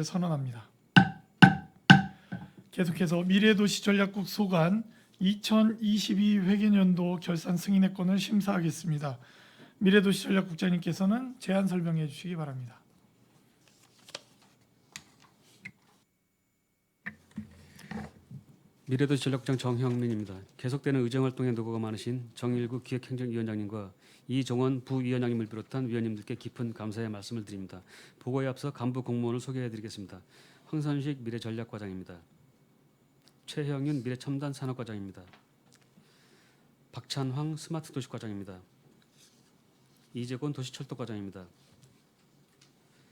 선언합니다. 계속해서 미래도시전략국 소관 2022 회계년도 결산 승인의건을 심사하겠습니다. 미래도시전략국장님께서는 제안 설명해 주시기 바랍니다. 미래도시전략국장 정형민입니다. 계속되는 의정활동에 노고가 많으신 정일구 기획행정위원장님과 이종원 부위원장님을 비롯한 위원님들께 깊은 감사의 말씀을 드립니다. 보고에 앞서 간부 공무원을 소개해드리겠습니다. 황선식 미래전략과장입니다. 최형윤 미래첨단산업과장입니다. 박찬황 스마트도시과장입니다. 이재곤 도시철도과장입니다.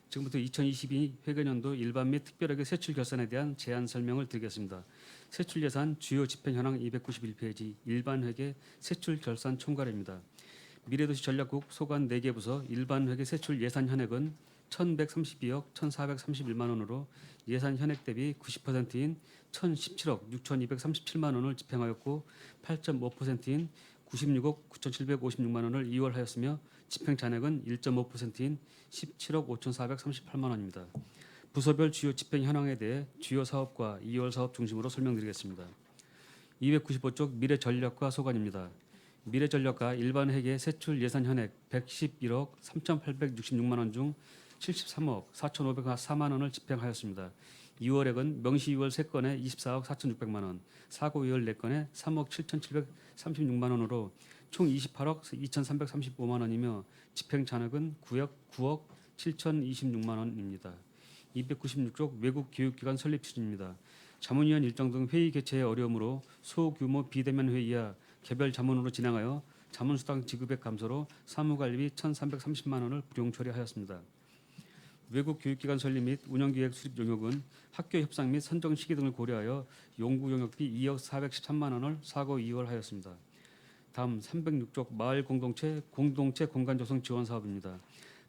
지금부터 2022 회계년도 일반 및 특별회계 세출 결산에 대한 제안 설명을 드리겠습니다. 세출 예산 주요 집행 현황 291페이지 일반 회계 세출 결산 총괄입니다. 미래도시 전략국 소관 4개 부서 일반 회계 세출 예산 현액은 1,132억 1,431만 원으로 예산 현액 대비 90%인 1,017억 6,237만 원을 집행하였고 8.5%인 96억 9,756만 원을 이월하였으며 집행 잔액은 1.5%인 17억 5,438만 원입니다. 부서별 주요 집행 현황에 대해 주요 사업과 2월 사업 중심으로 설명드리겠습니다. 295쪽 미래전략과 소관입니다. 미래전략과 일반 회계 세출 예산 현액 111억 3,866만 원 중 73억 4,504만 원을 집행하였습니다. 2월액은 명시 2월 3건에 24억 4,600만 원, 사고 2월 4건에 3억 7,736만 원으로 총 28억 2,335만 원이며 집행 잔액은 9억 7,026만 원입니다. 296쪽 외국 교육기관 설립 추진입니다. 자문위원 일정 등 회의 개최의 어려움으로 소규모 비대면 회의야 개별 자문으로 진행하여 자문수당 지급액 감소로 사무관리비 1,330만 원을 불용 처리하였습니다. 외국 교육기관 설립 및 운영기획 수립 용역은 학교 협상 및 선정 시기 등을 고려하여 용구 용역비 2억 413만 원을 사고 2월하였습니다. 다음 306쪽 마을 공동체 공간 조성 지원 사업입니다.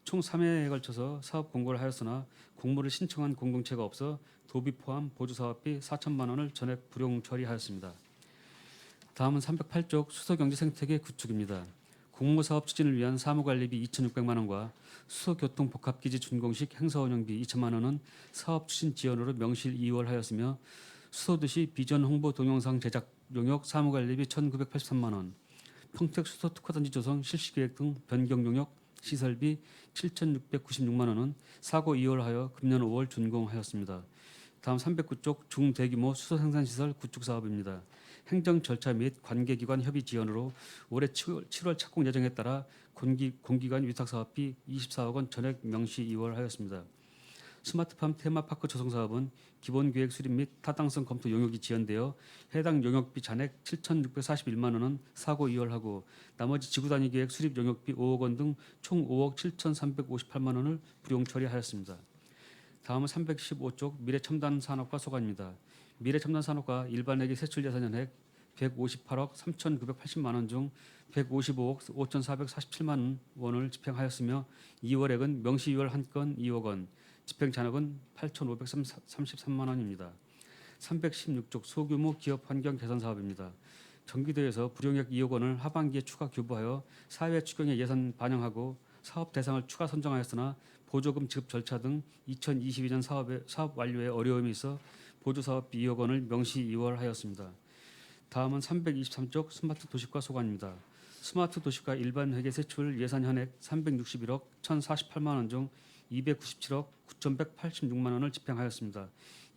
총 3회에 걸쳐서 사업 공고를 하였으나 공모를 신청한 공동체가 없어 도비 포함 보조 사업비 4천만 원을 전액 불용 처리하였습니다. 다음은 308쪽 수서경제 생태계 구축입니다. 공모사업 추진을 위한 사무관리비 2,600만 원과 수서교통복합기지 준공식 행사운영비 2천만 원은 사업 추진 지원으로 명실 2월하였으며 수서도시 비전 홍보 동영상 제작 용역 사무관리비 1,983만 원, 평택 수서 특화단지 조성 실시계획 등 변경 용역 시설비 7,696만 원은 사고 2월하여 금년 5월 준공하였습니다. 다음 309쪽 중대규모 수서 생산시설 구축 사업입니다. 행정 절차 및 관계기관 협의 지원으로 올해 7월 착공 예정에 따라 공기관 위탁 사업비 24억 원 전액 명시 2월하였습니다. 스마트팜 테마파크 조성 사업은 기본계획 수립 및 타당성 검토 용역이 지연되어 해당 용역비 잔액 7,641만 원은 사고 2월하고 나머지 지구단위 계획 수립 용역비 5억 원 등 총 5억 7,358만 원을 불용 처리하였습니다. 다음은 315쪽 미래첨단산업과 소관입니다. 미래첨단산업과 일반회계 세출 예산 현액 158억 3,980만 원 중 155억 5,447만 원을 집행하였으며 2월액은 명시 2월 1건 2억 원, 집행 잔액은 8,533만 원입니다. 316쪽 소규모 기업 환경 개선 사업입니다. 경기도에서 불용액 2억 원을 하반기에 추가 교부하여 사회 추경에 예산 반영하고 사업 대상을 추가 선정하였으나 보조금 지급 절차 등 2022년 사업 완료에 어려움이 있어 보조사업비 2억 원을 명시 2월하였습니다. 다음은 323쪽 스마트 도시과 소관입니다. 스마트 도시과 일반 회계 세출 예산 현액 361억 1,048만 원 중 297억 9,186만 원을 집행하였습니다.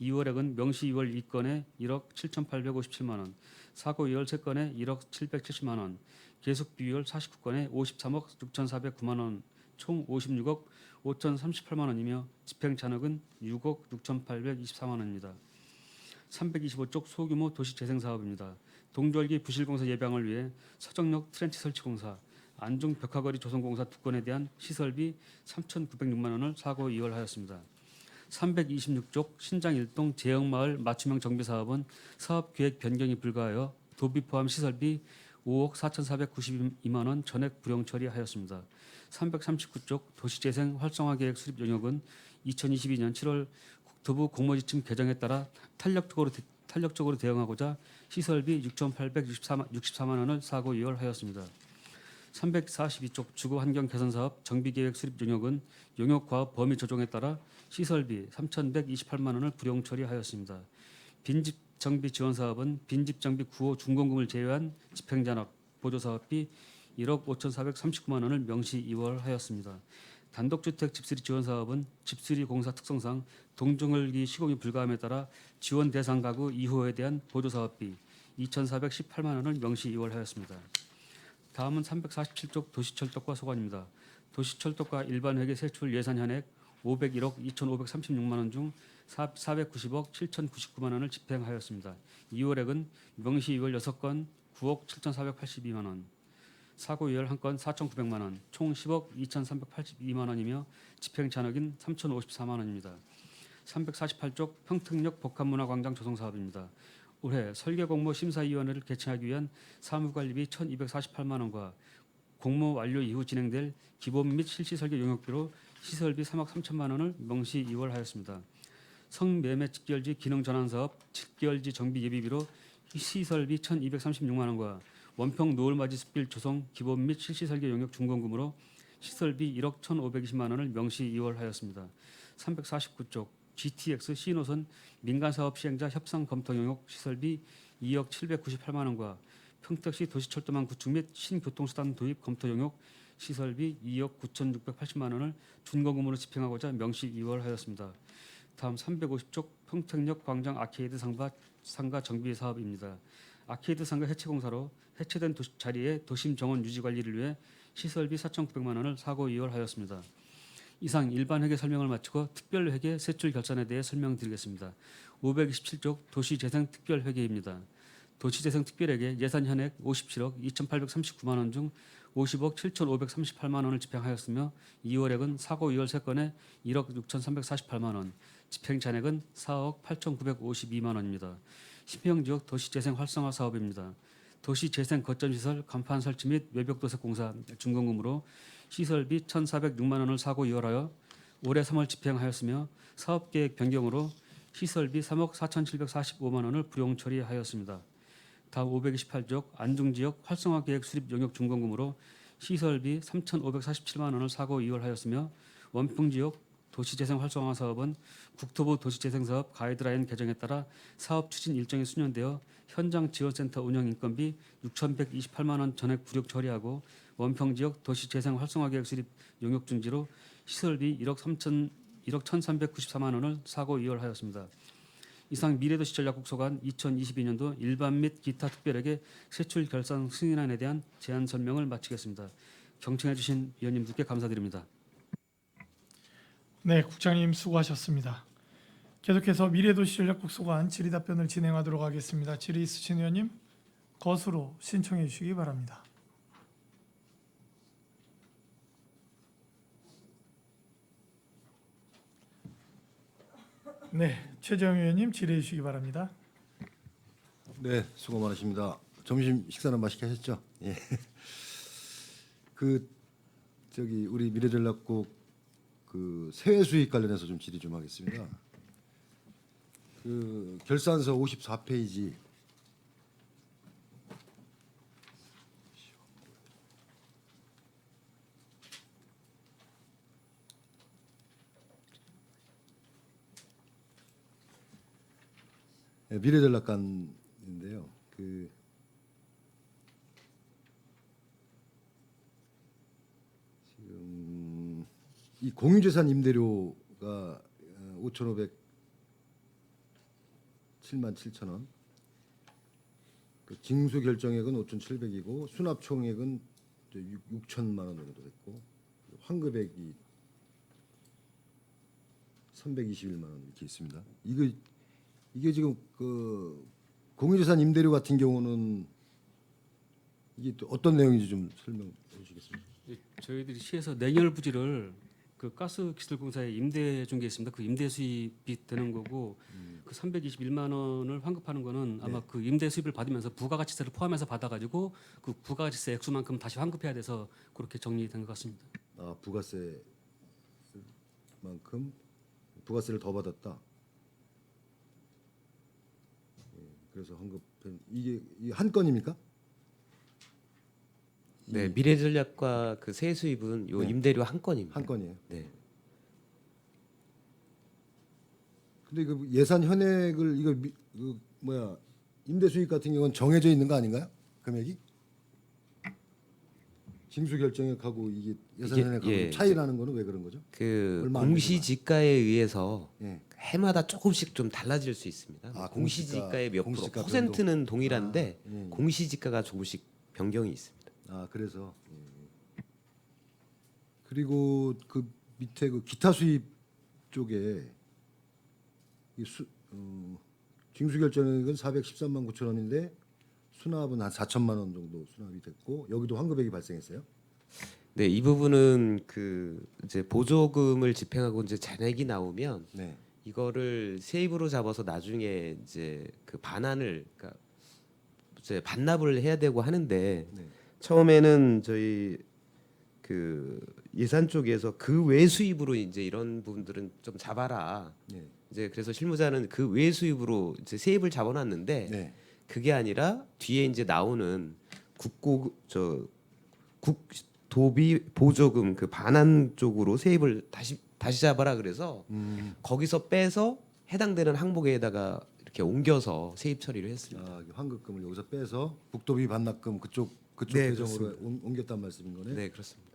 2월액은 명시 2월 2건에 1억 7,857만 원, 사고 2월 3건에 1억 770만 원, 계속 비율 49건에 53억 6,409만 원, 총 56억 5,038만 원이며 집행 잔액은 6억 6,824만 원입니다. 325쪽 소규모 도시재생 사업입니다. 동절기 부실공사 예방을 위해 서정역 트렌치 설치 공사, 안중 벽화거리 조성 공사 2건에 대한 시설비 3,906만 원을 사고 2월하였습니다. 326쪽 신장 일동 제형마을 맞춤형 정비 사업은 사업 계획 변경이 불가하여 도비 포함 시설비 5억 4,492만 원 전액 불용 처리하였습니다. 339쪽 도시재생 활성화 계획 수립 용역은 2022년 7월 국토부 공모지침 개정에 따라 탄력적으로 대응하고자 시설비 6,864만 원을 사고 2월하였습니다. 342쪽 주거환경 개선사업 정비계획 수립 용역은 용역과업 범위 조정에 따라 시설비 3,128만 원을 불용 처리하였습니다. 빈집 정비 지원 사업은 빈집 정비 9호 준공금을 제외한 집행잔액 보조 사업비 1억 5,439만 원을 명시 이월하였습니다. 단독주택 집수리 지원 사업은 집수리 공사 특성상 동종을기 시공이 불가함에 따라 지원 대상 가구 2호에 대한 보조 사업비 2,418만 원을 명시 이월하였습니다. 다음은 347쪽 도시철도과 소관입니다. 도시철도과 일반 회계 세출 예산 현액 501억 2,536만 원 중 490억 7,099만 원을 집행하였습니다. 이월액은 명시 이월 6건 9억 7,482만 원, 사고 이월 1건 4,900만 원, 총 10억 2,382만 원이며 집행 잔액인 3,054만 원입니다. 348쪽 평택역 복합문화광장 조성 사업입니다. 올해 설계공모 심사위원회를 개최하기 위한 사무관리비 1,248만 원과 공모 완료 이후 진행될 기본 및 실시 설계 용역비로 시설비 3억 3천만 원을 명시 이월하였습니다. 성매매 직결지 기능 전환 사업 직결지 정비 예비비로 시설비 1,236만 원과 원평 노을맞이 숲길 조성 기본 및 실시 설계 용역 준공금으로 시설비 1억 1,520만 원을 명시 이월하였습니다. 349쪽 GTX C노선 민간사업 시행자 협상 검토 용역 시설비 2억 798만 원과 평택시 도시철도망 구축 및 신교통수단 도입 검토 용역 시설비 2억 9,680만 원을 준공금으로 집행하고자 명시 이월하였습니다. 다음 350쪽 평택역 광장 아케이드 상가 정비 사업입니다. 아케이드 상가 해체 공사로 해체된 자리에 도심 정원 유지 관리를 위해 시설비 4,900만 원을 사고 이월하였습니다. 이상 일반 회계 설명을 마치고 특별 회계 세출 결산에 대해 설명드리겠습니다. 527쪽 도시재생 특별 회계입니다. 도시재생 특별회계 예산 현액 57억 2,839만 원 중 50억 7,538만 원을 집행하였으며 이월액은 사고 이월 3건에 1억 6,348만 원, 집행 잔액은 4억 8,952만 원입니다. 신평지역 도시재생 활성화 사업입니다. 도시재생 거점시설 간판 설치 및 외벽도색 공사 준공금으로 시설비 1,406만 원을 사고 이월하여 올해 3월 집행하였으며 사업계획 변경으로 시설비 3억 4,745만 원을 불용 처리하였습니다. 다음 528쪽 안중지역 활성화계획 수립 용역 준공금으로 시설비 3,547만 원을 사고 이월하였으며 원평지역 도시재생 활성화 사업은 국토부 도시재생사업 가이드라인 개정에 따라 사업 추진 일정이 수년되어 현장 지원센터 운영 인건비 6,128만 원 전액 불용 처리하고 원평지역 도시재생 활성화계획 수립 용역 중지로 시설비 1억 1,394만 원을 사고 이월하였습니다. 이상 미래도시 전략국 소관 2022년도 일반 및 기타 특별회계 세출 결산 승인안에 대한 제안 설명을 마치겠습니다. 경청해 주신 위원님들께 감사드립니다. 네, 국장님 수고하셨습니다. 계속해서 미래도시 전략국 소관 질의답변을 진행하도록 하겠습니다. 질의 있으신 의원님 거수로 신청해 주시기 바랍니다. 네, 최재형 의원님 질의해 주시기 바랍니다. 네, 수고 많으십니다. 점심 식사는 맛있게 하셨죠? 예. 우리 미래전략국 세외 수익 관련해서 좀 질의 좀 하겠습니다. 결산서 54페이지 미래전략관인데요. 지금 이 공유재산 임대료가 5,507만 7천 원, 징수 결정액은 5,700이고 수납 총액은 6천만 원 정도 됐고 환급액이 321만 원 이렇게 있습니다. 이게 지금 공유재산 임대료 같은 경우는 이게 또 어떤 내용인지 좀 설명해 주시겠습니까? 저희들이 시에서 냉열 부지를 그 가스기술공사에 임대 준 게 있습니다. 그 임대 수입이 되는 거고 그 321만 원을 환급하는 거는 아마 그 임대 수입을 받으면서 부가가치세를 포함해서 받아가지고 그 부가가치세 액수만큼 다시 환급해야 돼서 그렇게 정리된 것 같습니다. 아, 부가세만큼 부가세를 더 받았다. 예, 그래서 이게 한 건입니까? 네, 미래전략과 그 세수입은 요 네. 임대료 한 건입니다. 한 건이에요. 네. 근데 그 예산 현액을 이거 그 뭐야 임대 수익 같은 경우는 정해져 있는 거 아닌가요? 금액이? 징수 결정액하고 이게 예산 이게- 현액하고 예, 차이 나는 거는 왜 그런 거죠? 그 얼마 안 공시지가에 의해서 예. 해마다 조금씩 좀 달라질 수 있습니다. 아, 공시지가의 몇 공시지가 프로, 퍼센트는 변동. 동일한데 아, 예. 공시지가가 조금씩 변경이 있습니다. 아 그래서 그리고 그 밑에 그 기타 수입 쪽에 이 징수 결정액은 413만 9천 원인데 수납은 한 4천만 원 정도 수납이 됐고 여기도 환급액이 발생했어요. 네, 이 부분은 그 이제 보조금을 집행하고 이제 잔액이 나오면 네. 이거를 세입으로 잡아서 나중에 이제 그 반환을 그러니까 이제 반납을 해야 되고 하는데 네. 처음에는 저희 그 예산 쪽에서 그 외 수입으로 이제 이런 부분들은 좀 잡아라. 네. 이제 그래서 실무자는 그 외 수입으로 이제 세입을 잡아놨는데 네. 그게 아니라 뒤에 이제 나오는 국도비 보조금 그 반환 쪽으로 세입을 다시 잡아라 그래서 거기서 빼서 해당되는 항목에다가 이렇게 옮겨서 세입 처리를 했습니다. 아, 환급금을 여기서 빼서 국도비 반납금 그쪽 네, 계정으로 옮겼단 말씀인 거네. 네, 그렇습니다.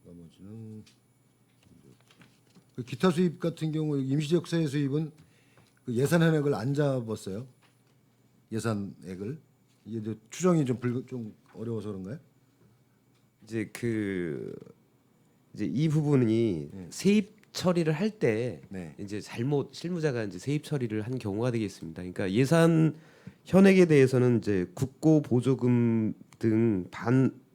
나머지는 그 기타 수입 같은 경우 임시적 세액 수입은 그 예산 현액을 안 잡았어요. 예산액을 이게 이제 추정이 좀 어려워서 그런가요? 이제 이제 이 부분이 세입 처리를 할 때 네. 이제 잘못 실무자가 이제 세입 처리를 한 경우가 되겠습니다. 그러니까 예산 현액에 대해서는 이제 국고 보조금 등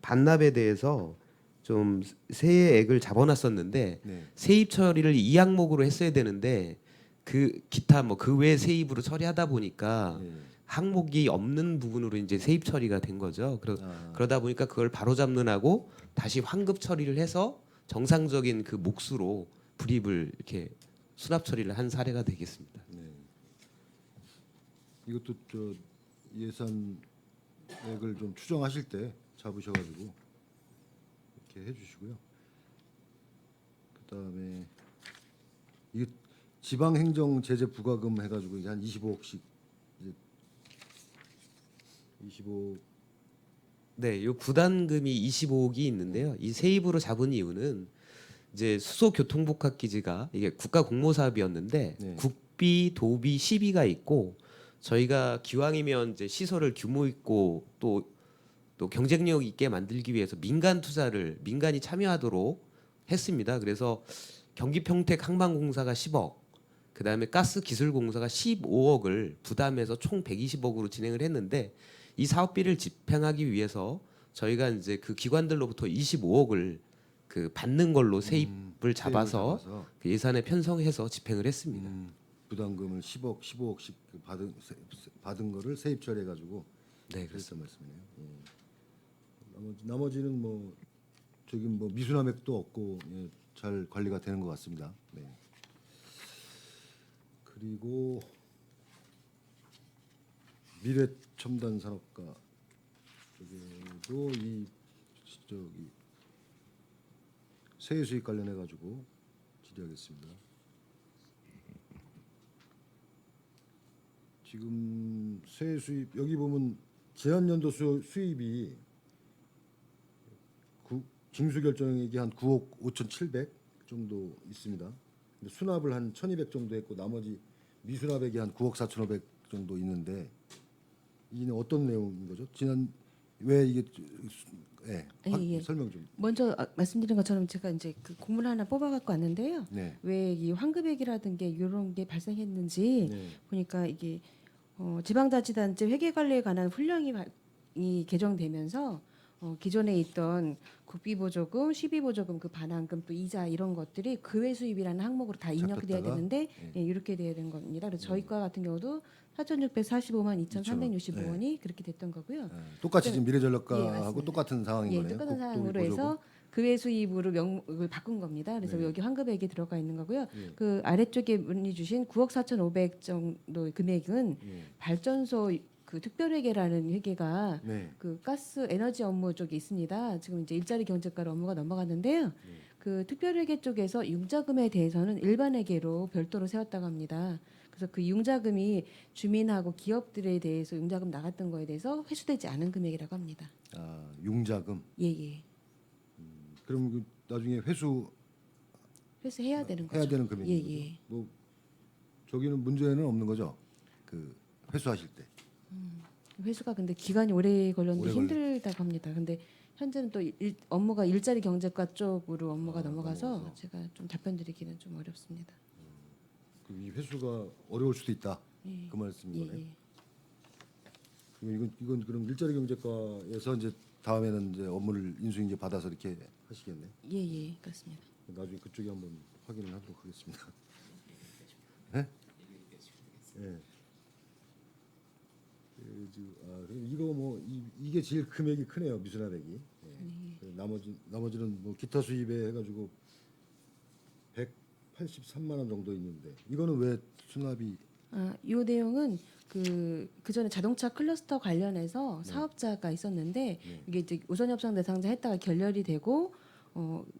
반납에 대해서 좀 세액을 잡아놨었는데 네. 세입 처리를 이 항목으로 했어야 되는데 그 기타 뭐 그 외 세입으로 처리하다 보니까 네. 항목이 없는 부분으로 이제 세입 처리가 된 거죠. 그러다 보니까 그걸 바로 잡는 하고 다시 환급 처리를 해서 정상적인 그 몫으로 불입을 이렇게 수납 처리를 한 사례가 되겠습니다. 이것도 저 예산액을 좀 추정하실 때 잡으셔가지고 이렇게 해주시고요. 그다음에 이게 지방행정 제재 부과금 해가지고 이제 한 25억씩 이제 25. 네, 요 부담금이 25억이 있는데요. 이 세입으로 잡은 이유는 이제 수소교통복합기지가 이게 국가 공모 사업이었는데 네. 국비, 도비, 시비가 있고 저희가 기왕이면 이제 시설을 규모 있고 또 경쟁력 있게 만들기 위해서 민간이 참여하도록 했습니다. 그래서 경기평택 항만공사가 10억, 그다음에 가스기술공사가 15억을 부담해서 총 120억으로 진행을 했는데 이 사업비를 집행하기 위해서 저희가 이제 그 기관들로부터 25억을 그 받는 걸로 세입을 잡아서 그 예산에 편성해서 집행을 했습니다. 부담금을 10억, 15억씩 받은 거를 세입 처리해가지고 네, 그랬단 말씀이네요. 나머지는 뭐 저기 뭐 미수납액도 없고 잘 관리가 되는 것 같습니다. 네. 그리고 미래첨단산업과 쪽에도 이 저기 세액 수익 관련해 가지고 질의하겠습니다. 지금 세액 수입 여기 보면 지난년도 수입이 징수 결정액이 한 9억 5,700 정도 있습니다. 근데 수납을 한 1,200 정도 했고 나머지 미수납액이 한 9억 4,500 정도 있는데 이는 어떤 내용인 거죠? 왜 이게 예. 설명 좀. 먼저 말씀드린 것처럼 제가 이제 그 공문을 하나 뽑아갖고 왔는데요. 네. 왜 이 환급액이라든 게 이런 게 발생했는지 네. 보니까 이게 지방자치단체 회계관리에 관한 훈령이 개정되면서 기존에 있던 국비보조금, 시비보조금, 그 반환금, 또 이자 이런 것들이 그 외 수입이라는 항목으로 다 입력돼야 잡혔다가? 되는데 이렇게 돼야 되는 겁니다. 그래서 저희 과 같은 경우도 4,645만 2,365원이 그렇게 됐던 거고요. 똑같이 지금 예, 미래전략과하고 맞습니다. 똑같은 상황인 예, 거네요. 똑같은 국도 상황으로 보조금. 해서 그 외 수입으로 명목을 바꾼 겁니다. 그래서 네. 여기 환급액이 들어가 있는 거고요. 예. 그 아래쪽에 문의 주신 9억 4,500 정도 금액은 예. 발전소 그 특별회계라는 회계가 네. 그 가스 에너지 업무 쪽에 있습니다. 지금 이제 일자리 경제과로 업무가 넘어갔는데요. 그 특별회계 쪽에서 융자금에 대해서는 일반회계로 별도로 세웠다고 합니다. 그래서 그 융자금이 주민하고 기업들에 대해서 융자금 나갔던 거에 대해서 회수되지 않은 금액이라고 합니다. 아, 융자금. 예예. 그럼 그 나중에 회수해야 회수해야 되는 거죠. 되는 금액인 거죠. 예예. 뭐 저기는 문제는 없는 거죠. 그 회수하실 때. 회수가 근데 기간이 오래 걸렸는데 오래 힘들다고 합니다. 근데 현재는 또 업무가 일자리 경제과 쪽으로 업무가 넘어가서 제가 좀 답변 드리기는 좀 어렵습니다. 그럼 이 회수가 어려울 수도 있다. 예. 그 말씀인 거네. 예. 그럼 이건 그럼 일자리 경제과에서 이제 다음에는 이제 업무를 인수인계 받아서 이렇게 하시겠네. 예예. 그렇습니다. 나중에 그쪽에 한번 확인을 하도록 하겠습니다. 네? 예. 그럼 이거 뭐 이게 제일 금액이 크네요, 미수납액이. 예. 나머지는 뭐 기타 수입에 해가지고 183만 원 정도 있는데 이거는 왜 수납이 이 내용은 그 전에 자동차 클러스터 관련해서 사업자가 있었는데 이게 이제 우선협상 대상자 했다가 결렬이 되고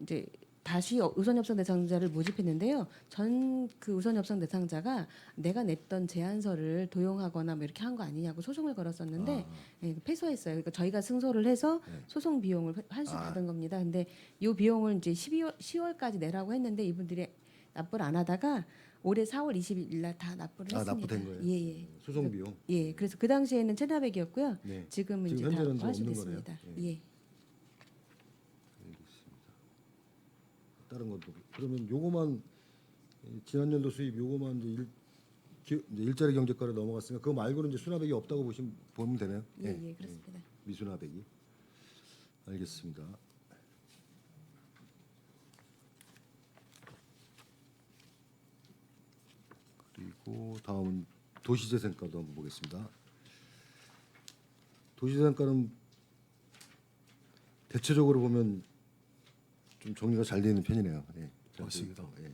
이제 다시 우선협상 대상자를 모집했는데요. 전 그 우선협상 대상자가 내가 냈던 제안서를 도용하거나 뭐 이렇게 한 거 아니냐고 소송을 걸었었는데 예, 패소했어요. 그러니까 저희가 승소를 해서 소송 비용을 환수 받은 겁니다. 근데 이 비용을 이제 10월까지 내라고 했는데 이분들이 납부를 안 하다가 올해 4월 20일 날 다 납부를 했습니다. 납부된 거예요? 예. 소송 비용? 예. 그래서 그 당시에는 체납액이었고요. 네. 지금은 지금 이제 다 현재는 좀 환수됐습니다. 없는 거네요. 예. 다른 것도 그러면 요거만 지난 연도 수입 요거만 이제 일자리 경제과로 넘어갔으니까 그거 말고는 이제 수납액이 없다고 보면 되네요. 예, 그렇습니다. 미수납액이. 알겠습니다. 그리고 다음은 도시재생과도 한번 보겠습니다. 도시재생과는 대체적으로 보면 좀 정리가 잘 되는 편이네요. 예, 맞습니다. 예.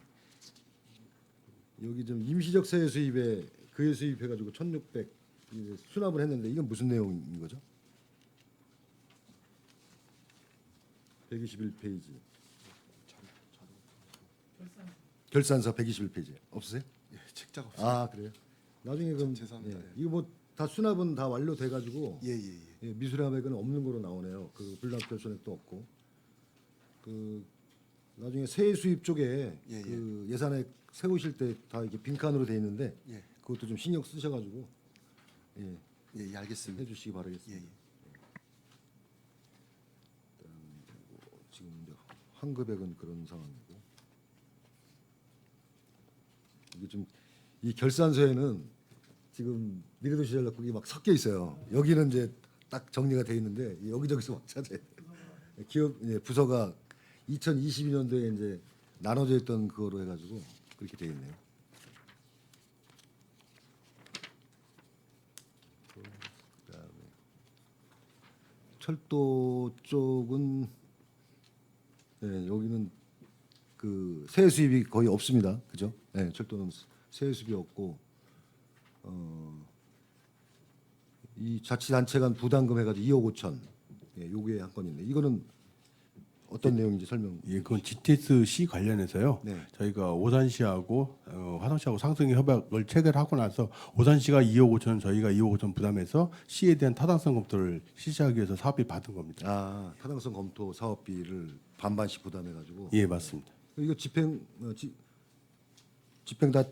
여기 좀 임시적 세액 수입에 그에 수입해가지고 1,600 이제 수납을 했는데 이건 무슨 내용인 거죠? 121페이지. 결산서 121페이지 없으세요? 예, 책자가 없습니다. 아 그래요? 나중에 그럼 죄송합니다. 예. 이거 뭐 다 수납은 다 완료돼가지고 예예예. 예, 미수납액은 없는 거로 나오네요. 그 불납 결손액도 없고 그 나중에 세액 수입 쪽에 예, 그 예산액 세우실 때 다 이렇게 빈칸으로 돼 있는데 예. 그것도 좀 신경 쓰셔가지고 예, 예, 알겠습니다. 해주시기 바라겠습니다. 예, 예. 지금 이제 환급액은 그런 상황이고 이게 좀 이 결산서에는 지금 미래도시 전략국이 막 섞여 있어요. 여기는 이제 딱 정리가 돼 있는데 여기저기서 막 찾아야 돼요. 기업 부서가 2022년도에 이제 나눠져 있던 그거로 해가지고 그렇게 돼 있네요. 그다음에 철도 쪽은 여기는 그 세액 수입이 거의 없습니다. 그죠? 네, 철도는 세액 수입이 없고 이 자치단체 간 부담금 해가지고 2억 5천 요게 한 건 있네. 이거는 어떤 내용인지 설명. 예, 그건 GTS-C 관련해서요. 네. 저희가 오산시하고 화성시하고 상승 협약을 체결하고 나서 오산시가 2억 5천, 저희가 2억 5천 부담해서 C에 대한 타당성 검토를 실시하기 위해서 사업비 받은 겁니다. 아 타당성 검토 사업비를 반반씩 부담해가지고. 예, 맞습니다. 이거 집행 다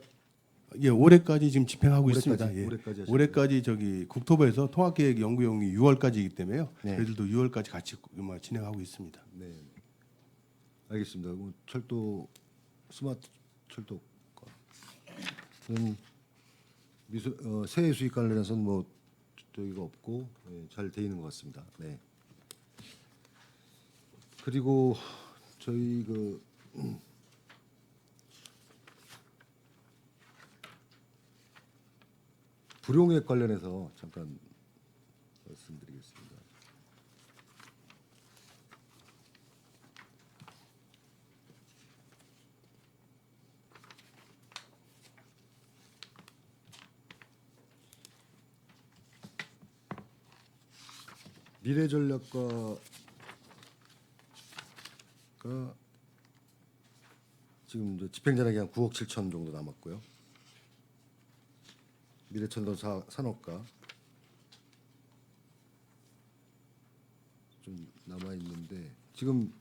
예, 올해까지 지금 집행하고 올해까지, 있습니다. 예. 올해까지 하시는 올해까지 저기 국토부에서 통합계획 연구용이 6월까지이기 때문에요. 네. 저희들도 6월까지 같이 진행하고 있습니다. 네. 알겠습니다. 그럼 철도 스마트 철도과 세액 수익 관련해서는 뭐 저희가 없고 잘 돼 있는 것 같습니다. 네. 그리고 저희 불용액 관련해서 잠깐 말씀드리겠습니다. 미래전략과가 지금 이제 집행자에게 한 9억 7천 정도 남았고요. 미래천도 산업과 좀 남아 있는데 지금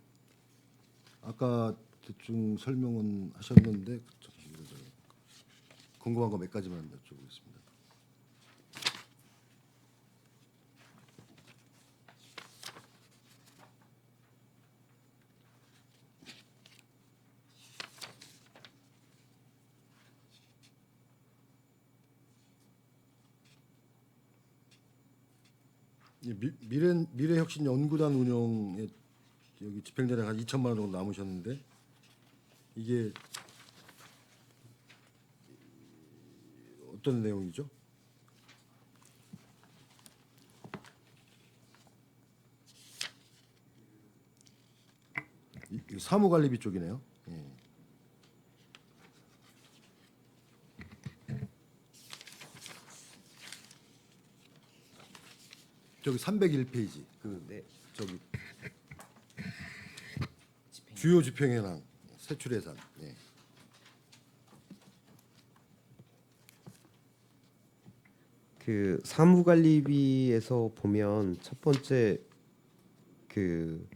아까 대충 설명은 하셨는데 궁금한 거 몇 가지만 여쭤보겠습니다. 이 미래혁신연구단 운영에 여기 집행자랑 한 2천만 원 정도 남으셨는데 이게 어떤 내용이죠? 이 사무관리비 쪽이네요. 예. 저기 301페이지 네. 저기 주요 집행 현황 세출 예산. 예. 그 사무관리비에서 보면 첫 번째 그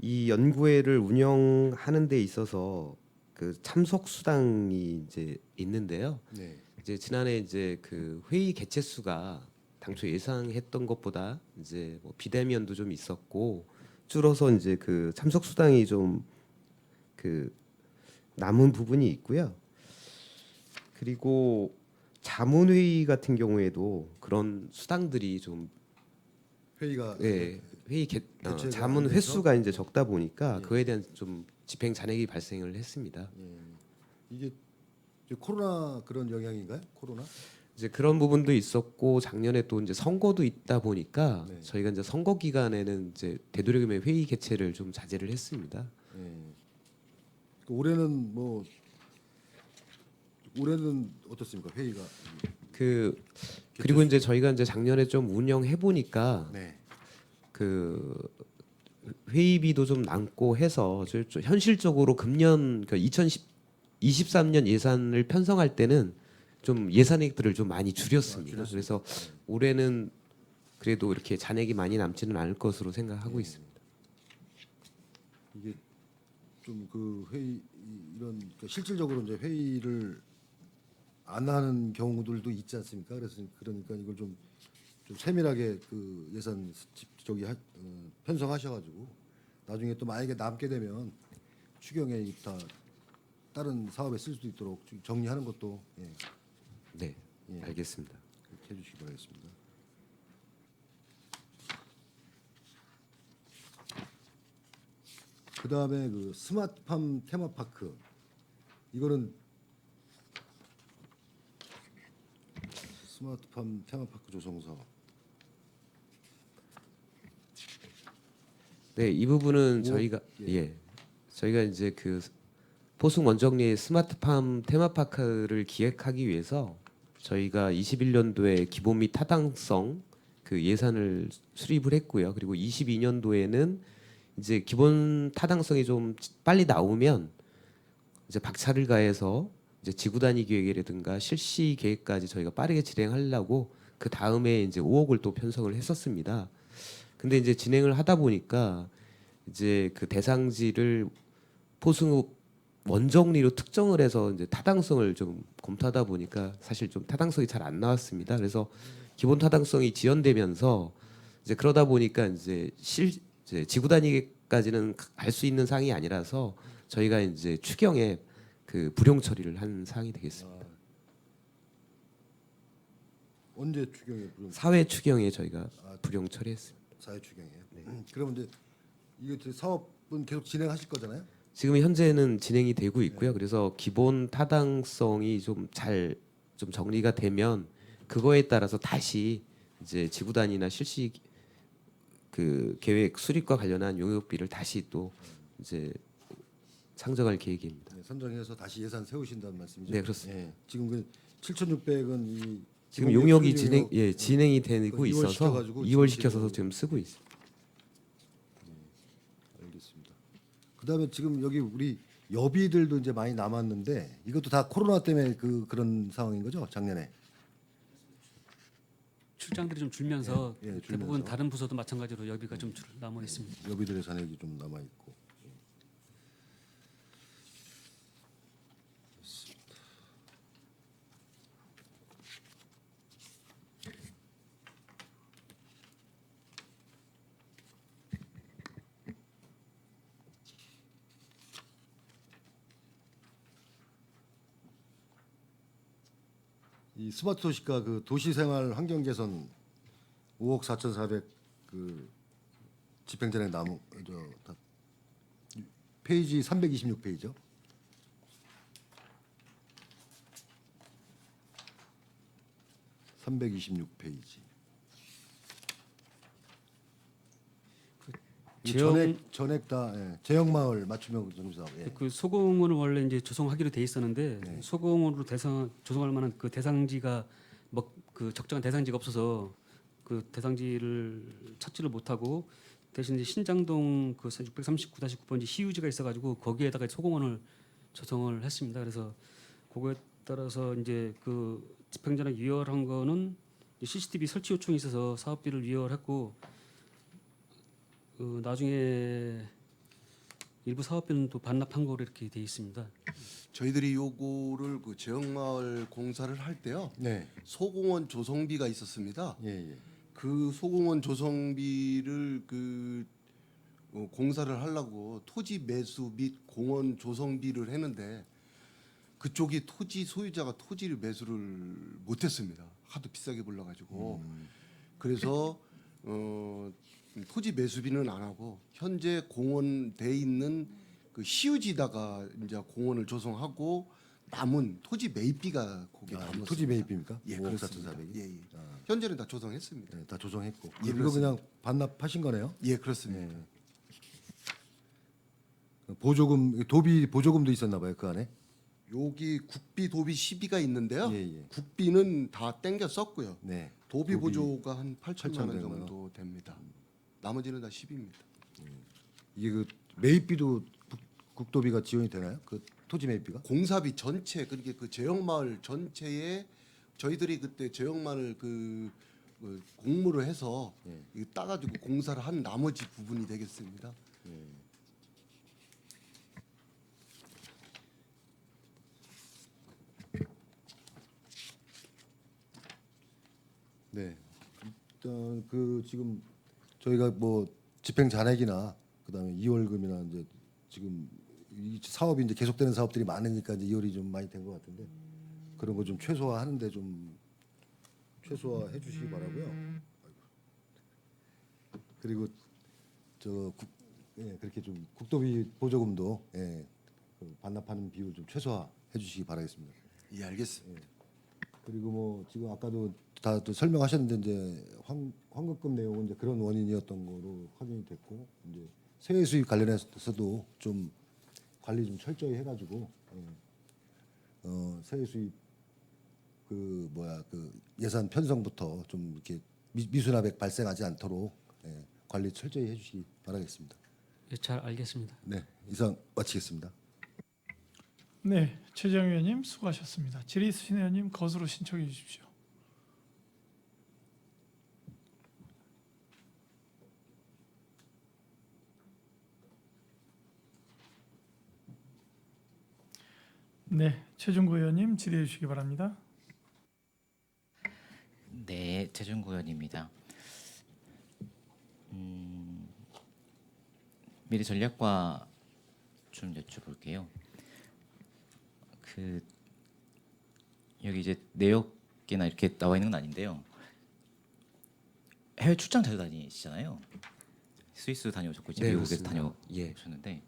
이 연구회를 운영하는 데 있어서 그 참석 수당이 이제 있는데요. 네. 이제 지난해 이제 그 회의 개최 수가 당초 예상했던 것보다 이제 뭐 비대면도 좀 있었고 줄어서 이제 그 참석 수당이 좀 그 남은 부분이 있고요. 그리고 자문회의 같은 경우에도 그런 수당들이 좀 회의가 예, 회의 개최가 안 자문 돼서? 횟수가 이제 적다 보니까 예. 그에 대한 좀 집행 잔액이 발생을 했습니다. 이게 코로나 그런 영향인가요? 코로나? 이제 그런 부분도 있었고 작년에 또 이제 선거도 있다 보니까 네. 저희가 이제 선거 기간에는 이제 되도록이면 회의 개최를 좀 자제를 했습니다. 올해는 올해는 어떻습니까? 회의가 그리고 이제 저희가 이제 작년에 좀 운영해 보니까 네. 그 회의비도 좀 남고 해서 좀 현실적으로 금년 그 2023년 예산을 편성할 때는 좀 예산액들을 좀 많이 줄였습니다. 그래서 올해는 그래도 이렇게 잔액이 많이 남지는 않을 것으로 생각하고 있습니다. 이게 좀 그 회의 이런 그러니까 실질적으로 이제 회의를 안 하는 경우들도 있지 않습니까? 그러니까 이걸 좀 세밀하게 그 예산 편성하셔가지고 나중에 또 만약에 남게 되면 추경에 다 다른 사업에 쓸 수 있도록 정리하는 것도 네, 예. 알겠습니다. 그렇게 해주시기 바라겠습니다. 그 다음에 그 스마트팜 테마파크 이거는 스마트팜 테마파크 조성 사업. 네, 이 부분은 오, 저희가 예. 저희가 이제 그 포승 원정리의 스마트팜 테마파크를 기획하기 위해서 저희가 21년도에 기본 및 타당성 그 예산을 수립을 했고요. 그리고 22년도에는 이제 기본 타당성이 좀 빨리 나오면 이제 박차를 가해서 이제 지구 단위 계획이라든가 실시 계획까지 저희가 빠르게 진행하려고 그 다음에 이제 5억을 또 편성을 했었습니다. 근데 이제 진행을 하다 보니까 이제 그 대상지를 포승읍 원정리로 특정을 해서 이제 타당성을 좀 검토하다 보니까 사실 좀 타당성이 잘 안 나왔습니다. 그래서 기본 타당성이 지연되면서 이제 그러다 보니까 이제 지구 단위까지는 갈 수 있는 사항이 아니라서 저희가 이제 추경에 그 불용 처리를 한 사항이 되겠습니다. 언제 추경에 불용? 사회 추경에 저희가 불용 처리했습니다. 사회 추경이에요. 그러면 이제 이게 사업은 계속 진행하실 거잖아요. 지금 현재는 진행이 되고 있고요. 그래서 기본 타당성이 좀 잘 좀 정리가 되면 그거에 따라서 다시 이제 지구 단위나 실시 그 계획 수립과 관련한 용역비를 다시 또 이제 상정할 계획입니다. 네, 선정해서 다시 예산 세우신다는 말씀이죠. 네, 그렇습니다. 예, 지금 그 7,600은 이 지금 용역이 수립 용역, 진행이 되고 그걸 있어서 시켜가지고 2월 지금 시켜서 지금 쓰고 있습니다. 알겠습니다. 그다음에 지금 여기 우리 여비들도 이제 많이 남았는데 이것도 다 코로나 때문에 그런 상황인 거죠? 작년에. 출장들이 좀 줄면서 예, 줄면서. 대부분 다른 부서도 마찬가지로 여비가 좀 남아 있습니다. 여비들의 잔액이 좀 남아 있고. 이 스마트 도시가 그 도시생활 환경 개선 5억 4,400 그 집행전액 남은 다 페이지 326페이지죠. (326페이지) 전액 다 재형마을 맞춤형 정비사업. 그 소공원을 원래 이제 조성하기로 돼 있었는데 네. 소공원으로 조성할 만한 그 대상지가 뭐 그 적정한 대상지가 없어서 그 대상지를 찾지를 못하고 대신 이제 신장동 그 639-9번지 시유지가 있어가지고 거기에다가 소공원을 조성을 했습니다. 그래서 그거에 따라서 이제 그 집행전액 위헌한 거는 CCTV 설치 요청이 있어서 사업비를 위헌했고 나중에 일부 사업비는 또 반납한 거로 이렇게 돼 있습니다. 저희들이 요거를 그 재형마을 공사를 할 때요. 네. 소공원 조성비가 있었습니다. 예, 예. 그 소공원 조성비를 공사를 하려고 토지 매수 및 공원 조성비를 했는데 그쪽이 토지 소유자가 토지를 매수를 못했습니다. 하도 비싸게 불러가지고 그래서 토지 매수비는 안 하고 현재 공원 돼 있는 그 시유지다가 이제 공원을 조성하고 남은 토지 매입비가 거기에 남았습니다. 토지 매입입니까? 예, 5억 그렇습니다. 4,400이? 예, 예. 현재는 다 조성했습니다. 네, 다 조성했고. 예, 이거 그냥 반납하신 거네요? 예, 그렇습니다. 보조금 도비 보조금도 있었나 봐요, 그 안에. 여기 국비 도비 시비가 있는데요. 예, 예. 국비는 다 땡겨 썼고요. 네. 도비 보조가 한 8천만 원 8,100만 정도 됩니다. 나머지는 다 10입니다. 이게 그 매입비도 국도비가 지원이 되나요? 그 토지 매입비가? 공사비 전체 그렇게 그 재형마을 전체에 저희들이 그때 재형마을 공모를 해서 이거 따가지고 공사를 한 나머지 부분이 되겠습니다. 네. 일단 그 지금 저희가 뭐 집행 잔액이나 그다음에 이월금이나 이제 지금 이 사업이 이제 계속되는 사업들이 많으니까 이제 이월이 좀 많이 된 것 같은데 그런 거 좀 최소화하는데 좀 최소화해 주시기 바라고요. 그리고 그렇게 좀 국도비 보조금도 그 반납하는 비율 좀 최소화해 주시기 바라겠습니다. 예, 알겠습니다. 그리고 뭐 지금 아까도 다 또 설명하셨는데 이제 환급금 내용은 이제 그런 원인이었던 거로 확인이 됐고 이제 세외 수입 관련해서도 좀 관리 좀 철저히 해가지고 세외 수입 그 예산 편성부터 좀 이렇게 미수납액 발생하지 않도록 관리 철저히 해주시기 바라겠습니다. 예, 잘 알겠습니다. 네, 이상 마치겠습니다. 네, 최재형 의원님 수고하셨습니다. 질의 있으신 의원님 거수로 신청해 주십시오. 네, 최준구 의원님 질의해 주시기 바랍니다. 네, 최준구 의원입니다. 미래 전략과 좀 여쭤볼게요. 그 여기 이제 내역이나 이렇게 나와 있는 건 아닌데요. 해외 출장 자주 다니시잖아요. 스위스 다녀오셨고 이제 네, 미국에서 그렇습니다. 예. 다녀오셨는데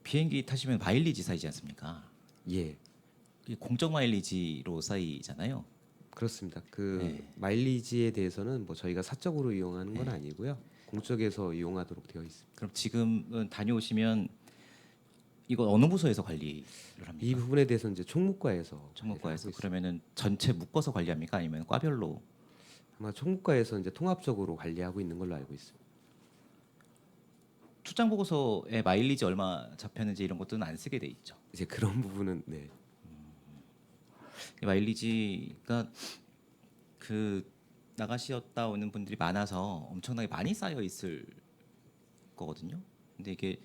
비행기 타시면 마일리지 쌓이지 않습니까? 예. 이게 공적 마일리지로 쌓이잖아요. 그렇습니다. 그 네. 마일리지에 대해서는 뭐 저희가 사적으로 이용하는 건 네. 아니고요. 공적에서 이용하도록 되어 있습니다. 그럼 지금은 다녀오시면 이거 어느 부서에서 관리를 합니까? 이 부분에 대해서는 이제 총무과에서 총무과에서 관리하고 있습니다. 그러면은 전체 묶어서 관리합니까? 아니면 과별로? 아마 총무과에서 이제 통합적으로 관리하고 있는 걸로 알고 있습니다. 출장 보고서에 마일리지 얼마 잡혔는지 이런 것들은 안 쓰게 돼 있죠. 이제 그런 부분은 네. 이 마일리지가 그 나가시었다 오는 분들이 많아서 엄청나게 많이 쌓여 있을 거거든요. 근데 이게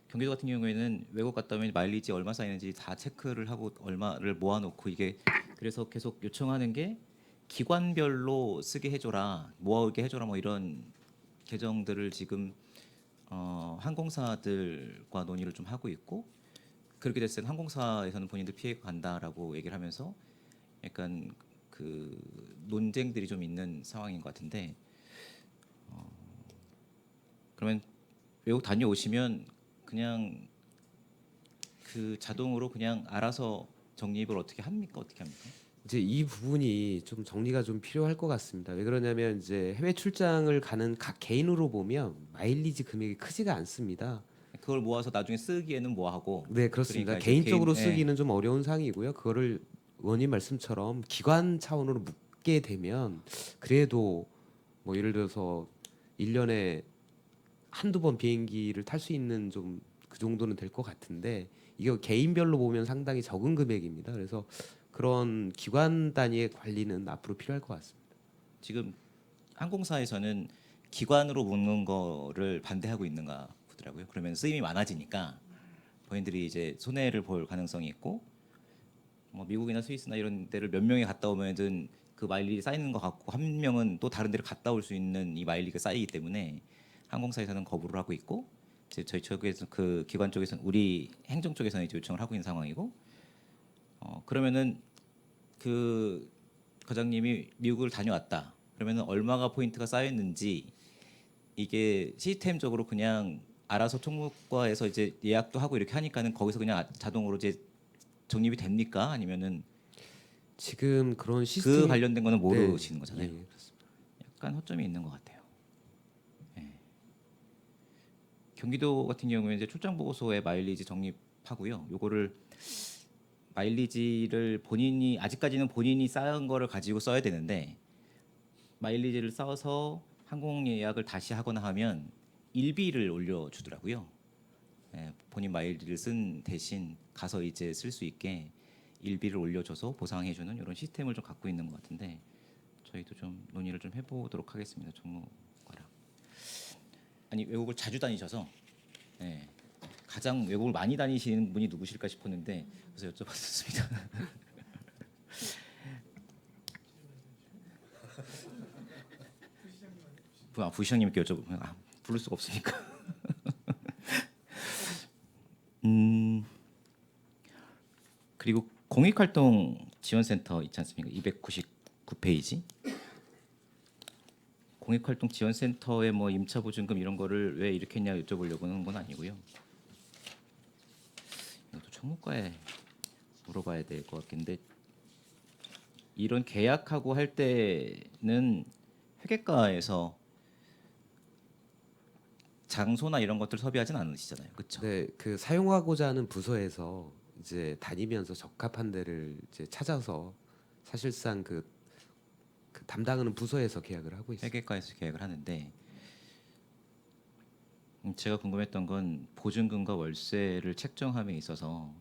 경기도 같은 경우에는 외국 갔다 오면 마일리지 얼마 쌓이는지 다 체크를 하고 얼마를 모아놓고 이게 그래서 계속 요청하는 게 기관별로 쓰게 해줘라, 모아오게 해줘라 뭐 이런 개정들을 지금 항공사들과 논의를 좀 하고 있고 그렇게 됐을 때 항공사에서는 본인들 피해가 간다라고 얘기를 하면서 약간 그 논쟁들이 좀 있는 상황인 것 같은데 그러면 외국 다녀오시면 그냥 그 자동으로 그냥 알아서 적립을 어떻게 합니까? 어떻게 합니까? 이제 이 부분이 좀 정리가 좀 필요할 것 같습니다. 왜 그러냐면 이제 해외 출장을 가는 각 개인으로 보면 마일리지 금액이 크지가 않습니다. 그걸 모아서 나중에 쓰기에는 뭐하고 네, 그렇습니다. 그러니까 이제 개인적으로 개인, 예. 쓰기는 좀 어려운 사항이고요. 그거를 의원님 말씀처럼 기관 차원으로 묶게 되면 그래도 뭐 예를 들어서 1년에 한두 번 비행기를 탈 수 있는 좀 그 정도는 될 것 같은데 이게 개인별로 보면 상당히 적은 금액입니다. 그래서 그런 기관 단위의 관리는 앞으로 필요할 것 같습니다. 지금 항공사에서는 기관으로 묶는 거를 반대하고 있는가 보더라고요. 그러면 쓰임이 많아지니까 본인들이 이제 손해를 볼 가능성이 있고 뭐 미국이나 스위스나 이런 데를 몇 명이 갔다 오면은 그 마일리지 쌓이는 것 같고 한 명은 또 다른 데를 갔다 올 수 있는 이 마일리지가 쌓이기 때문에 항공사에서는 거부를 하고 있고 이제 저희 쪽에서 그 기관 쪽에서는 우리 행정 쪽에서는 이제 요청을 하고 있는 상황이고 그러면은 그 과장님이 미국을 다녀왔다. 그러면은 얼마가 포인트가 쌓였는지 이게 시스템적으로 그냥 알아서 총무과에서 이제 예약도 하고 이렇게 하니까는 거기서 그냥 자동으로 이제 적립이 됩니까? 아니면은 지금 그런 시스템 그 관련된 거는 모르시는 거잖아요. 예, 그렇습니다. 약간 허점이 있는 것 같아요. 예. 경기도 같은 경우에 이제 출장 보고서에 마일리지 적립하고요. 요거를 마일리지를 본인이 아직까지는 본인이 쌓은 거를 가지고 써야 되는데 마일리지를 쌓아서 항공 예약을 다시 하거나 하면 일비를 올려주더라고요. 예, 본인 마일리지를 쓴 대신 가서 이제 쓸 수 있게 일비를 올려줘서 보상해주는 이런 시스템을 좀 갖고 있는 것 같은데 저희도 좀 논의를 좀 해보도록 하겠습니다. 정무과랑. 아니 외국을 자주 다니셔서 예, 가장 외국을 많이 다니시는 분이 누구실까 싶었는데 그래서 여쭤봤습니다. 부시장님께 여쭤보면 부를 수가 없으니까. 그리고 공익활동 지원센터 있지 않습니까? 299페이지. 공익활동 지원센터의 뭐 임차 보증금 이런 거를 왜 이렇게 했냐 여쭤보려고 하는 건 아니고요. 이것도 총무과에 물어봐야 될 것 같긴데 이런 계약하고 할 때는 회계과에서 장소나 이런 것들 섭외하진 않으시잖아요, 그렇죠? 네, 그 사용하고자 하는 부서에서 이제 다니면서 적합한 데를 이제 찾아서 사실상 그 담당하는 부서에서 계약을 하고 있습니다. 회계과에서 계약을 하는데 제가 궁금했던 건 보증금과 월세를 책정함에 있어서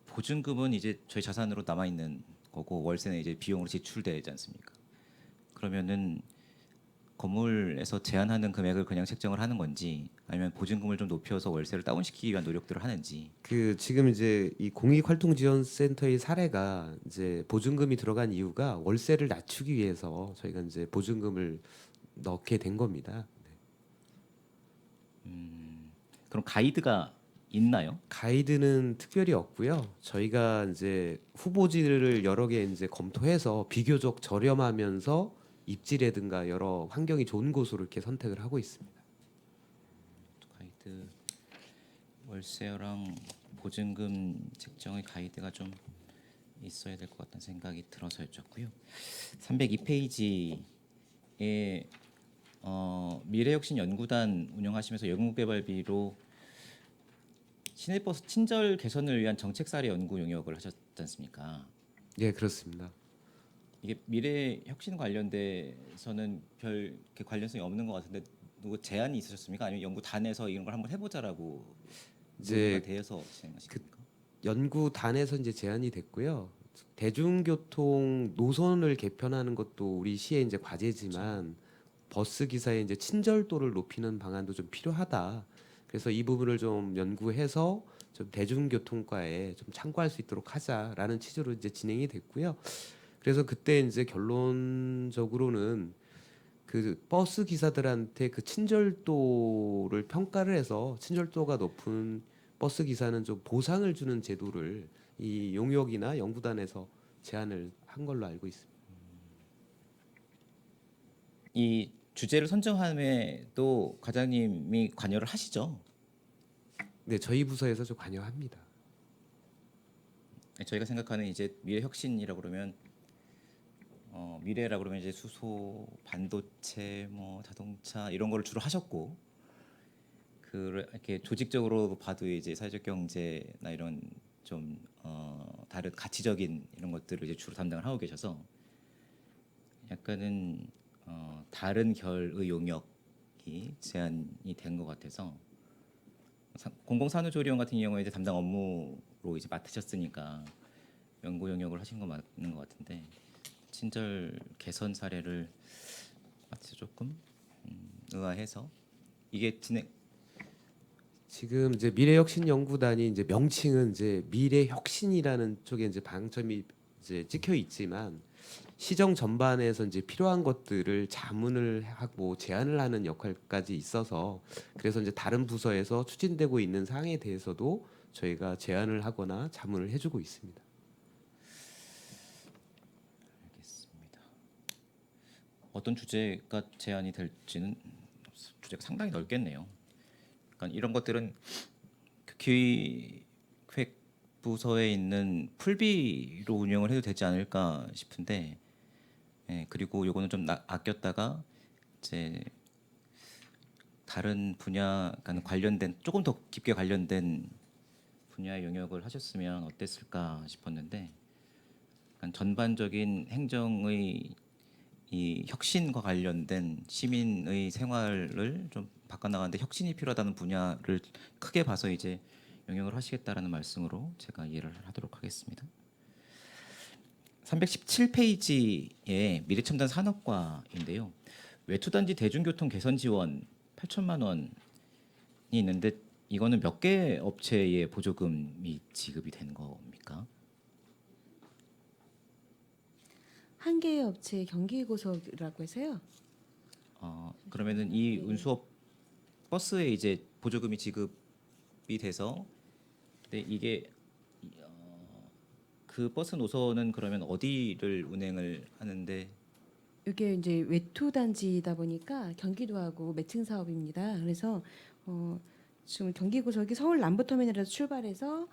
보증금은 이제 저희 자산으로 남아 있는 거고 월세는 이제 비용으로 지출되지 않습니까? 그러면은 건물에서 제한하는 금액을 그냥 책정을 하는 건지 아니면 보증금을 좀 높여서 월세를 다운시키기 위한 노력들을 하는지 그 지금 이제 이 공익활동지원센터의 사례가 이제 보증금이 들어간 이유가 월세를 낮추기 위해서 저희가 이제 보증금을 넣게 된 겁니다. 네. 그럼 가이드가 있나요? 가이드는 특별히 없고요. 저희가 이제 후보지를 여러 개 이제 검토해서 비교적 저렴하면서 입지라든가 여러 환경이 좋은 곳으로 이렇게 선택을 하고 있습니다. 가이드 월세랑 보증금 책정의 가이드가 좀 있어야 될 것 같다는 생각이 들어서 여쭙고요. 302페이지에 미래혁신연구단 운영하시면서 연구개발비로 시내버스 친절 개선을 위한 정책 사례 연구 용역을 하셨지 않습니까? 예, 그렇습니다. 이게 미래 혁신 관련돼서는 별 이렇게 관련성이 없는 것 같은데 누구 제안이 있으셨습니까? 아니면 연구단에서 이런 걸 한번 해보자라고 이제 논의가 되어서 진행하십니까? 연구단에서 이제 제안이 됐고요. 대중교통 노선을 개편하는 것도 우리 시의 이제 과제지만 버스 기사의 이제 친절도를 높이는 방안도 좀 필요하다. 그래서 이 부분을 좀 연구해서 좀 대중교통과에 좀 참고할 수 있도록 하자라는 취지로 이제 진행이 됐고요. 그래서 그때 이제 결론적으로는 그 버스 기사들한테 그 친절도를 평가를 해서 친절도가 높은 버스 기사는 좀 보상을 주는 제도를 이 용역이나 연구단에서 제안을 한 걸로 알고 있습니다. 이 주제를 선정함에도 과장님이 관여를 하시죠? 네, 저희 부서에서 좀 관여합니다. 저희가 생각하는 이제 미래 혁신이라고 그러면 미래라고 그러면 이제 수소, 반도체, 뭐 자동차 이런 거를 주로 하셨고 이렇게 조직적으로 봐도 이제 사회적 경제나 이런 좀 다른 가치적인 이런 것들을 이제 주로 담당을 하고 계셔서 약간은 다른 결의 용역이 제안이 된 것 같아서 공공산후조리원 같은 경우에 이제 담당 업무로 이제 맡으셨으니까 연구 영역을 하신 거 맞는 것 같은데 친절 개선 사례를 마치 조금 의아해서 이게 지금 이제 미래혁신연구단이 이제 명칭은 이제 미래혁신이라는 쪽에 이제 방점이 이제 찍혀 있지만 시정 전반에서 이제 필요한 것들을 자문을 하고 제안을 하는 역할까지 있어서 그래서 이제 다른 부서에서 추진되고 있는 사항에 대해서도 저희가 제안을 하거나 자문을 해주고 있습니다. 알겠습니다. 어떤 주제가 제안이 될지는 주제가 상당히 넓겠네요. 그러니까 이런 것들은 그 기획부서에 있는 풀비로 운영을 해도 되지 않을까 싶은데, 그리고 요거는 좀 아꼈다가 이제 다른 분야, 그러니까 관련된 조금 더 깊게 관련된 분야 영역을 하셨으면 어땠을까 싶었는데, 그러니까 전반적인 행정의 이 혁신과 관련된 시민의 생활을 좀 바꿔나가는데 혁신이 필요하다는 분야를 크게 봐서 이제 영역을 하시겠다라는 말씀으로 제가 이해를 하도록 하겠습니다. 317페이지에 미래첨단 산업과인데요. 외투단지 대중교통 개선 지원 8천만 원이 있는데 이거는 몇 개 업체의 보조금이 지급이 된 겁니까? 한 개의 업체 경기고속이라고 해서요. 그러면은 이 운수업 버스에 이제 보조금이 지급이 돼서 근데 이게 그 버스 노선은 그러면 어디를 운행을 하는데 이게 이제 외투 단지다 보니까 경기도하고 매칭 사업입니다. 그래서 지금 경기고속이 서울 남부터미널에서 출발해서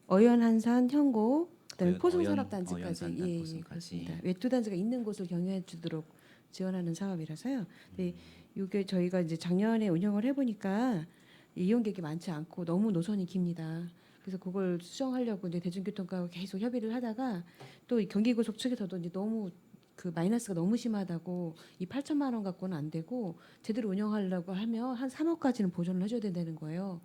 어연, 한산, 현고, 그다음에 어연, 포승산업단지까지 어연, 예, 포승까지. 그렇습니다. 외투 단지가 있는 곳을 경유해 주도록 지원하는 사업이라서요. 근데 이게 저희가 이제 작년에 운영을 해보니까 이용객이 많지 않고 너무 노선이 깁니다. 그래서 그걸 수정하려고 이제 대중교통과와 계속 협의를 하다가 또 이 경기고속 측에서도 이제 너무 그 마이너스가 너무 심하다고 이 8천만 원 갖고는 안 되고 제대로 운영하려고 하면 한 3억까지는 보존을 해줘야 된다는 거예요.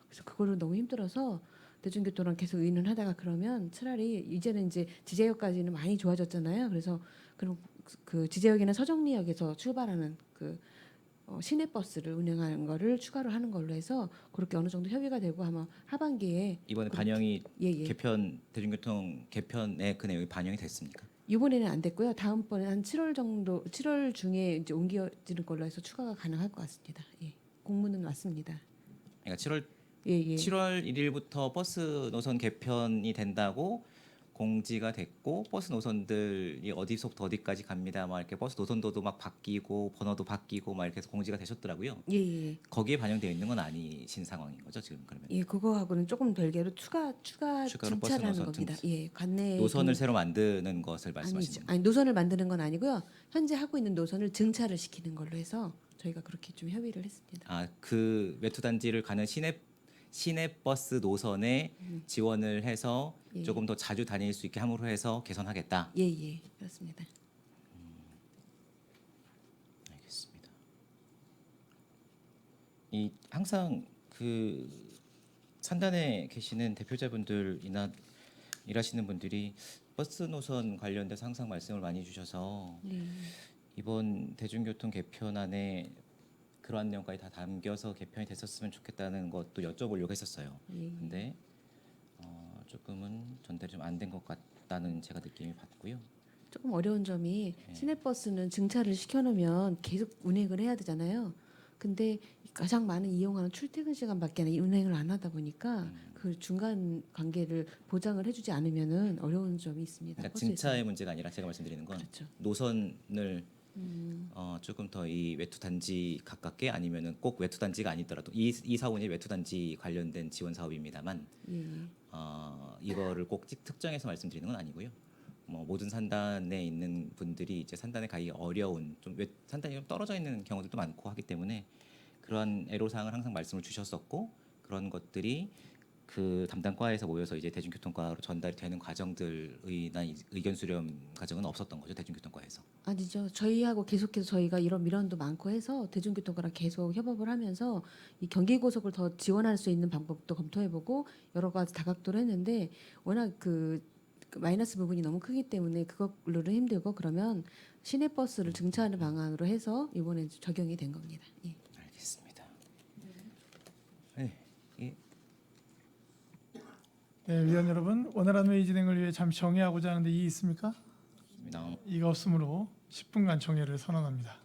그래서 그거를 너무 힘들어서 대중교통랑 계속 의논하다가 그러면 차라리 이제는 이제 지제역까지는 많이 좋아졌잖아요. 그래서 그럼 그 지제역이나 서정리역에서 출발하는 그 시내버스를 운행하는 거를 추가로 하는 걸로 해서 그렇게 어느 정도 협의가 되고 아마 하반기에 이번에 그렇게- 반영이 예. 개편 대중교통 개편에 그 내용이 반영이 됐습니까? 이번에는 안 됐고요. 다음번에 한 7월 정도 7월 중에 이제 옮겨지는 걸로 해서 추가가 가능할 것 같습니다. 예. 공문은 왔습니다. 그러니까 7월 예. 7월 1일부터 버스 노선 개편이 된다고 공지가 됐고 버스 노선들이 어디서부터 어디까지 갑니다. 막 이렇게 버스 노선도도 막 바뀌고 번호도 바뀌고 막 이렇게 해서 공지가 되셨더라고요. 예. 거기에 반영되어 있는 건 아니신 상황인 거죠 지금 그러면 예, 그거하고는 조금 별개로 추가 추가로 증차를 버스 하는 노선 겁니다. 증차. 예, 관내 노선을 새로 만드는 것을 말씀하시는 아니죠. 거예요. 아니 노선을 만드는 건 아니고요. 현재 하고 있는 노선을 증차를 시키는 걸로 해서 저희가 그렇게 좀 협의를 했습니다. 그 외투 단지를 가는 시내버스 노선에 지원을 해서 예. 조금 더 자주 다닐 수 있게 함으로 해서 개선하겠다. 예, 그렇습니다. 알겠습니다. 이 항상 그 산단에 계시는 대표자분들이나 일하시는 분들이 버스 노선 관련돼서 항상 말씀을 많이 주셔서 네. 이번 대중교통 개편안에 그러한 내용까지 다 담겨서 개편이 됐었으면 좋겠다는 것도 여쭤보려고 했었어요. 예. 근데 조금은 전달이 좀 안 된 것 같다는 제가 느낌이 받고요. 조금 어려운 점이 네. 시내버스는 증차를 시켜놓으면 계속 운행을 해야 되잖아요. 근데 가장 많은 이용하는 출퇴근 시간밖에 운행을 안 하다 보니까 그 중간 관계를 보장을 해주지 않으면은 어려운 점이 있습니다. 그러니까 버스에서는. 증차의 문제가 아니라 제가 말씀드리는 건 그렇죠. 노선을 조금 더 이 외투 단지 가깝게 아니면은 꼭 외투 단지가 아니더라도 이 사원이 외투 단지 관련된 지원 사업입니다만 예. 이거를 꼭 특정해서 말씀드리는 건 아니고요. 뭐 모든 산단에 있는 분들이 이제 산단에 가기 어려운 산단이 좀 떨어져 있는 경우들도 많고 하기 때문에 그러한 애로사항을 항상 말씀을 주셨었고 그런 것들이 그 담당과에서 모여서 이제 대중교통과로 전달이 되는 과정들의 의견 수렴 과정은 없었던 거죠, 대중교통과에서. 아니죠. 저희하고 계속해서 저희가 이런 민원도 많고 해서 대중교통과랑 계속 협업을 하면서 이 경기고속을 더 지원할 수 있는 방법도 검토해보고 여러 가지 다각도로 했는데 워낙 그 마이너스 부분이 너무 크기 때문에 그걸로는 힘들고 그러면 시내버스를 증차하는 방안으로 해서 이번에 적용이 된 겁니다. 예. 알겠습니다. 네. 예. 네, 위원 여러분, 원활한 회의 진행을 위해 잠시 정회하고자 하는데 이의 있습니까? 있습니다. 이가 없으므로 10분간 정회를 선언합니다.